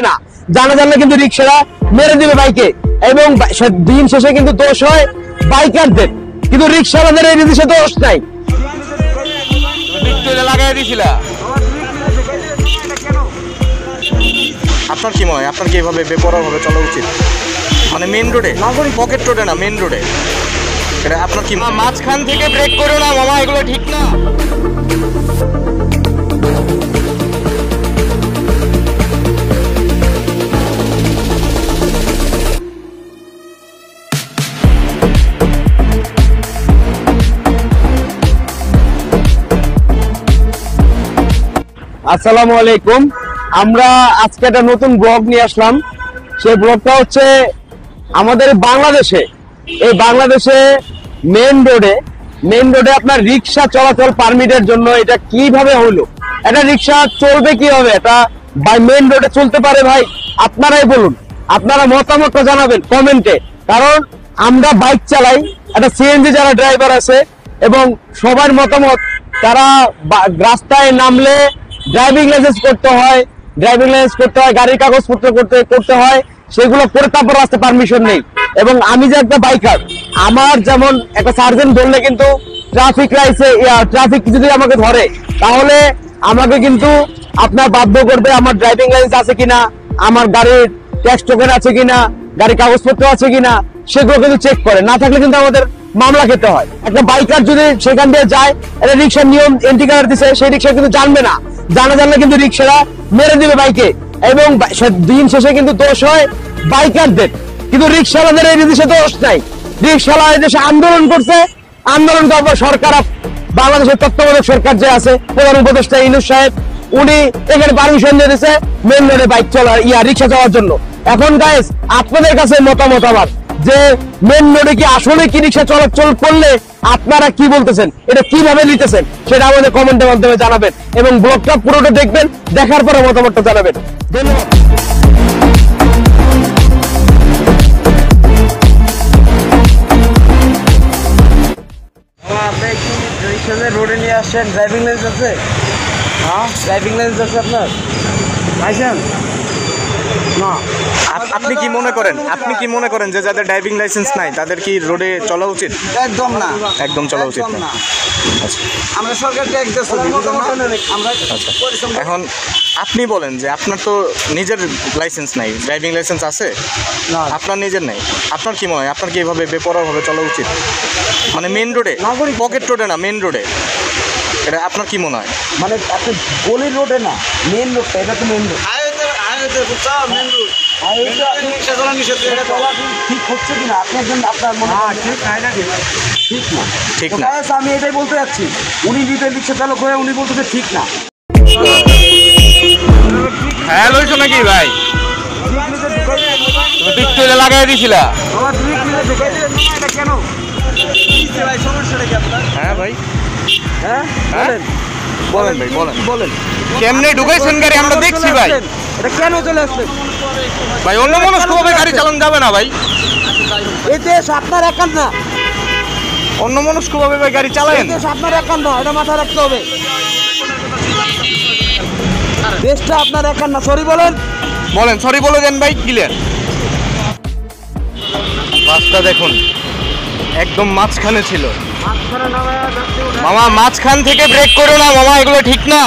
না জানা জানলে কিন্তু রিক্সারা মেরে দিবে বাইকে এবং দিন শেষে কিন্তু দোষ হয় বাইকারদের, কিন্তু রিক্সাওয়ালাদের এই জিনিসে দোষ নাই। লাগাই দিছিল আপনার কি মনে হয়, আপনার কি এভাবে বেপরোয়া ভাবে চলা উচিত? মানে মেইন রোডে, পকেট রোডে না, মেইন রোডে। এটা আপনার কি মাঝখান থেকে ব্রেক করো না মামা, এগুলো ঠিক না। আসসালামু আলাইকুম, আমরা আজকে একটা নতুন ব্লগ নিয়ে আসলাম। সেই ব্লগটা হচ্ছে আমাদের বাংলাদেশে, এই বাংলাদেশে মেইন রোডে আপনার রিক্সা চলাচল পারমিটের জন্য এটা কিভাবে হলো, এটা রিক্সা চলবে কিভাবে, এটা বাই মেইন রোডে চলতে পারে ভাই? আপনারাই বলুন, আপনারা মতামতটা জানাবেন কমেন্টে। কারণ আমরা বাইক চালাই, একটা সিএনজি যারা ড্রাইভার আছে এবং সবার মতামত, তারা রাস্তায় নামলে ড্রাইভিং লাইসেন্স করতে হয়, গাড়ির কাগজপত্র করতে হয়, সেগুলো করে তারপর রাস্তায় পারমিশন নেই। এবং আমি যে একটা বাইকার, আমার যেমন একটা সার্জেন্ট ধরলে কিন্তু ট্রাফিক যদি আমাকে ধরে তাহলে আমাকে কিন্তু আপনার বাধ্য করবে আমার ড্রাইভিং লাইসেন্স আছে কিনা, আমার গাড়ির ট্যাক্স টোকেন আছে কিনা, গাড়ির কাগজপত্র আছে কিনা, সেগুলো কিন্তু চেক করে। না থাকলে কিন্তু আমাদের মামলা খেতে হয়। একটা বাইকার যদি সেখান দিয়ে যায়, একটা রিক্সার নিয়ম এন্ট্রি কার্ড দিছে, সেই রিক্সা কিন্তু জানবে না, জানা জানলে কিন্তু রিক্সারা মেরে দিবে বাইকে এবং দিন শেষে কিন্তু দোষ হয় বাইকারদের, কিন্তু রিক্সাওয়ালাদের এই জিনিসে দোষ নাই। রিক্সাওয়ালা এই দেশে আন্দোলন করছে, আন্দোলন করার সরকার, বাংলাদেশের তত্ত্বাবধায়ক সরকার যে আছে, প্রধান উপদেষ্টা ইউনূস সাহেব, উনি এখানে পারমিশন দিয়ে দিয়েছে মেইন রোডে বাইক চলার, রিক্সা চলার জন্য। এখন গাইস আপনাদের কাছে মতামত আমার, যে মেইন রোডে কি আসলে কি রিক্সা চলাচল করলে আপনারা কি বলতেছেন, এটা কিভাবে নিতেছেন, সেটা আমাদের কমেন্টের মাধ্যমে জানাবেন এবং ব্লগটা পুরোটা দেখবেন, দেখার পরে মতামতটা জানাবেন। ধন্যবাদ। রোডে নিয়ে আসছেন, ড্রাইভিং লাইসেন্স আছে? হ্যাঁ, ড্রাইভিং লাইসেন্স আছে আপনার? লাইসেন্স না। আপনি কি মনে করেন যে যাদের ড্রাইভিং লাইসেন্স নাই তাদের কি রোডে চলা উচিত? একদম না, একদম চলা উচিত না। আমরা সরকার ট্যাক্স দিচ্ছি, আমরা এখন আপনি বলেন যে আপনার তো নিজের লাইসেন্স নাই, ড্রাইভিং লাইসেন্স আছে না, আপনার নিজের নাই। আপনার কি মনে হয়, আপনার কি এভাবে বেপরোয়া ভাবে চলা উচিত? মানে মেইন রোডে, পকেট রোডে না, মেইন রোডে। এটা আপনার কি মনে হয়? মানে আপনি গলির রোডে না, মেইন রোডটা, এটা তো মেইন রোড। ঠিক হচ্ছে কিনা আপনার মনে হয়? ঠিক না, আমি এটাই বলতে যাচ্ছি। উনি নিজের রিক্সা চালক হয়ে উনি বলতেছে ঠিক না। হ্যাঁ লইছো নাকি ভাই? তুমি লাগাই দিছিল। হ্যাঁ ভাই, হ্যাঁ বলেন ভাই, বলেন কেমনে ঢুকাইছেন গাড়ি? আমরা দেখছি ভাই, এটা কেন চলে আসছে ভাই? অন্য মানুষ ভাবে গাড়ি চালানো যাবে না ভাই, এই দেশ আপনার একার না, অন্য মানুষ ভাবে ভাই গাড়ি চালায়। দেশ আপনার একার না, এটা মাথায় রাখতে হবে। দেশটা আপনার একার না। সরি বলেন, সরি বলে দেন ভাই, ক্লিয়ার। রাস্তা দেখুন একদম মাঝখানে ছিল মামা, মাঝখান থেকে ব্রেক করো না মামা, এগুলো ঠিক না।